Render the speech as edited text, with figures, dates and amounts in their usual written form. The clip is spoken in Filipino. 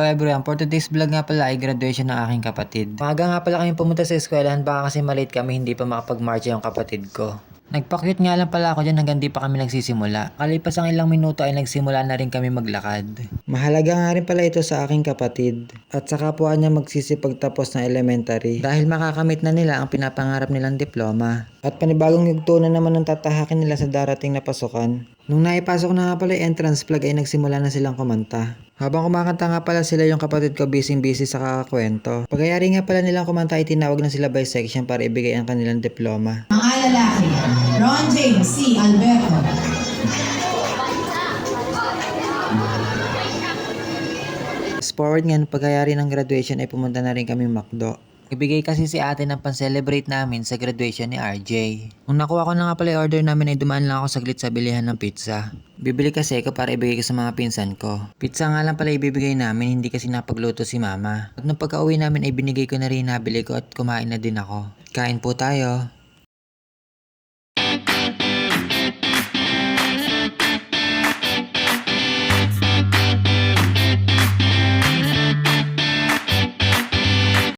pala everyone, for today's vlog nga pala ay graduation ng aking kapatid. Maaga nga pala kami pumunta sa eskwelahan baka kasi malate kami hindi pa makapag-march yung kapatid ko. Nagpakyut nga lang pala ako dyan hanggang di pa kami nagsisimula. Kalipas ang ilang minuto ay nagsimula na rin kami maglakad. Mahalaga nga rin pala ito sa aking kapatid. At sa kapwa niya magsisipagtapos ng elementary. Dahil makakamit na nila ang pinapangarap nilang diploma. At panibagong yugto na naman ang tatahakin nila sa darating na pasukan. Nung naipasok na nga pala yung entrance flag ay nagsimula na silang kumanta. Habang kumakanta nga pala sila yung kapatid ko busy sa kakakwento. Pagayari nga pala nilang kumanta ay tinawag na sila by section para ibigay ang kanilang diploma. Mga lalaki, Ron James C. Alberto. Fast forward nga, pagkayari ng graduation ay pumunta na rin kami McDo. Ibigay kasi si ate ng pan-celebrate namin sa graduation ni RJ. Nung nakuha ko na nga pala order namin ay dumaan lang ako saglit sa bilihan ng pizza. Bibili kasi ako para ibigay ko sa mga pinsan ko. Pizza nga lang pala ibibigay namin, hindi kasi napagluto si mama. At nung pagka-uwi namin ay binigay ko na rin nabili ko at kumain na din ako. Kain po tayo.